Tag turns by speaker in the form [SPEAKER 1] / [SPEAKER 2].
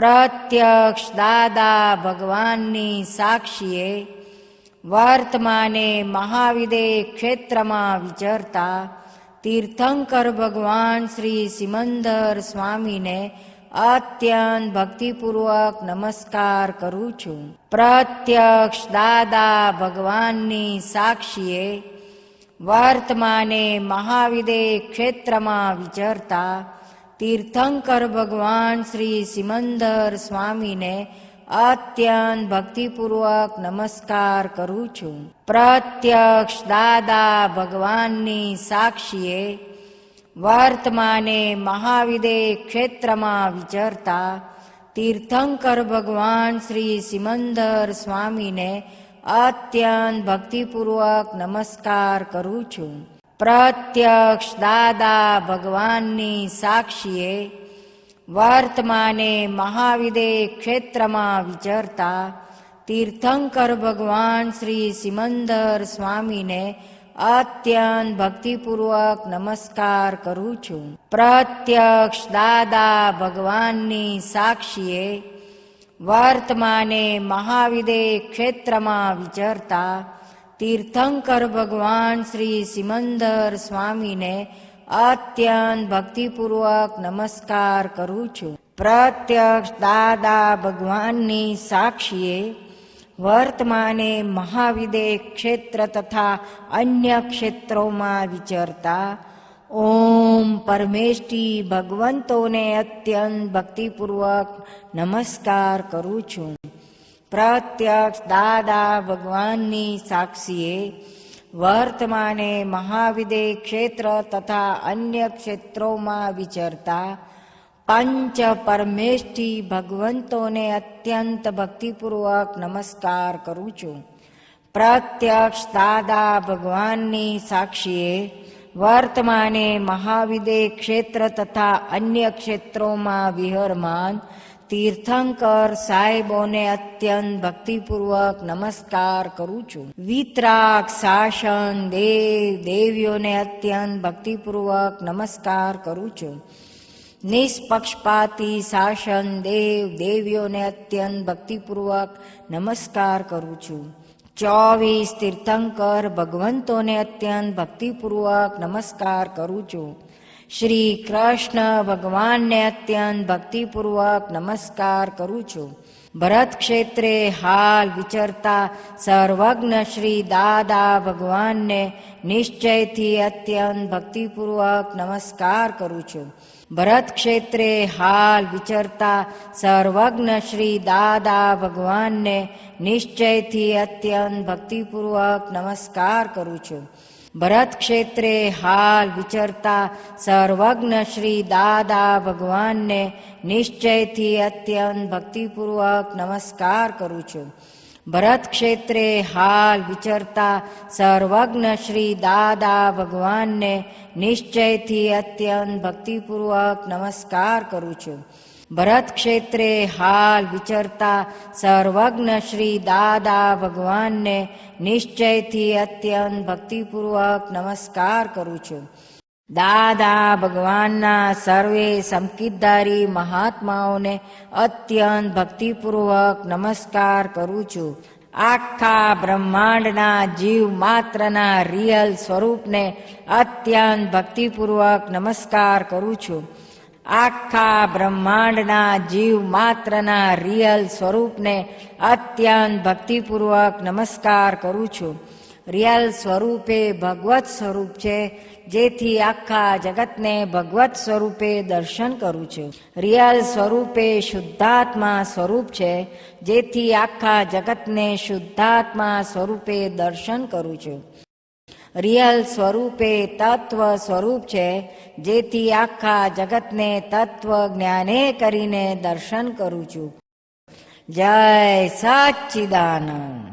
[SPEAKER 1] પ્રત્યક્ષ દાદા ભગવાનની સાક્ષીએ વર્તમાને મહાવિદે ક્ષેત્રમાં વિચરતા તીર્થંકર ભગવાન શ્રી સિમંદર સ્વામીને અત્યંત ભક્તિપૂર્વક નમસ્કાર કરું છું. પ્રત્યક્ષ દાદા ભગવાનની સાક્ષીએ વર્તમાને મહાવિદે ક્ષેત્રમાં વિચરતા તીર્થંકર ભગવાન શ્રી સિમંદર સ્વામીને અત્યંત ભક્તિપૂર્વક નમસ્કાર કરું છું. પ્રત્યક્ષ દાદા ભગવાનની સાક્ષીએ વર્તમાને મહાવિદે ક્ષેત્રમાં વિચરતા તીર્થંકર ભગવાન શ્રી સિમંદર સ્વામીને અત્યંત ભક્તિપૂર્વક નમસ્કાર કરું છું. પ્રત્યક્ષ દાદા ભગવાનની સાક્ષીએ વર્તમાને મહાવિદે ક્ષેત્રમાં વિચરતા તીર્થંકર ભગવાન શ્રી સિમંદર સ્વામીને અત્યંત ભક્તિપૂર્વક નમસ્કાર કરું છું. પ્રત્યક્ષ દાદા ભગવાનની સાક્ષીએ વર્તમાને મહાવિદે ક્ષેત્રમાં વિચરતા તીર્થંકર ભગવાન શ્રી સિમંદર સ્વામીને અત્યંત ભક્તિપૂર્વક નમસ્કાર કરું છું. પ્રત્યક્ષ દાદા ભગવાનની સાક્ષીએ વર્તમાને મહાવિદે ક્ષેત્ર તથા અન્ય ક્ષેત્રોમાં વિચરતા ઓમ પરમેષ્ઠી ભગવંતોને અત્યંત ભક્તિપૂર્વક નમસ્કાર કરું છું. પ્રત્યક્ષ દાદા ભગવાનની સાક્ષીએ વર્તમાને મહાવિદે ક્ષેત્ર તથા અન્ય ક્ષેત્રોમાં વિચરતા પંચ પરમેષ્ઠી ભગવંતોને અત્યંત ભક્તિપૂર્વક નમસ્કાર કરું છું. પ્રત્યક્ષ દાદા ભગવાનની સાક્ષીએ વર્તમાને મહાવિદે ક્ષેત્ર તથા અન્ય ક્ષેત્રોમાં વિહરમાન તીર્થંકર સાહેબોને અત્યંત ભક્તિપૂર્વક નમસ્કાર કરું છું. વિતરાગ શાસન દેવ દેવીઓને અત્યંત ભક્તિપૂર્વક નમસ્કાર કરું છું. નિષ્પક્ષપાતી શાસન દેવ દેવીઓને અત્યંત ભક્તિપૂર્વક નમસ્કાર કરું છું. 24 તીર્થંકર ભગવંતોને અત્યંત ભક્તિપૂર્વક નમસ્કાર કરું છું. શ્રી કૃષ્ણ ભગવાનને અત્યંત ભક્તિપૂર્વક નમસ્કાર કરું છું. ભરત ક્ષેત્રે હાલ વિચરતા સર્વજ્ઞ શ્રી દાદા ભગવાનને નિશ્ચયથી અત્યંત ભક્તિપૂર્વક નમસ્કાર કરું છું. ભરત ક્ષેત્રે હાલ વિચરતા સર્વજ્ઞ શ્રી દાદા ભગવાનને નિશ્ચયથી અત્યંત ભક્તિપૂર્વક નમસ્કાર કરું છું. ભરત ક્ષેત્રે હાલ વિચરતા સર્વજ્ઞ શ્રી દાદા ભગવાનને નિશ્ચયથી અત્યંત ભક્તિપૂર્વક નમસ્કાર કરું છું. ભરત ક્ષેત્રે હાલ વિચરતા સર્વજ્ઞ શ્રી દાદા ભગવાનને નિશ્ચયથી અત્યંત ભક્તિપૂર્વક નમસ્કાર કરું છું. ભરત ક્ષેત્રે હાલ વિચરતા સર્વજ્ઞ શ્રી દાદા ભગવાનને નિશ્ચયથી અત્યંત ભક્તિપૂર્વક નમસ્કાર કરું છું. દાદા ભગવાનના સર્વે સંકિતધારી મહાત્માઓને અત્યંત ભક્તિપૂર્વક નમસ્કાર કરું છું. આખા બ્રહ્માંડના જીવ માત્રના રિયલ સ્વરૂપને અત્યંત ભક્તિપૂર્વક નમસ્કાર કરું છું. આખા બ્રહ્માંડના જીવ માત્રના રિયલ સ્વરૂપને અત્યંત ભક્તિપૂર્વક નમસ્કાર કરું છું. રિયલ સ્વરૂપે ભગવત સ્વરૂપ છે, જેથી આખા જગતને ભગવત સ્વરૂપે દર્શન કરું છું. રિયલ સ્વરૂપે શુદ્ધાત્મા સ્વરૂપ છે, જેથી આખા જગતને શુદ્ધાત્મા સ્વરૂપે દર્શન કરું છું. રિયલ સ્વરૂપે તત્વ સ્વરૂપ છે, જેથી આખા જગતને તત્વ જ્ઞાને કરીને દર્શન કરું છું. જય સચ્ચિદાનંદ.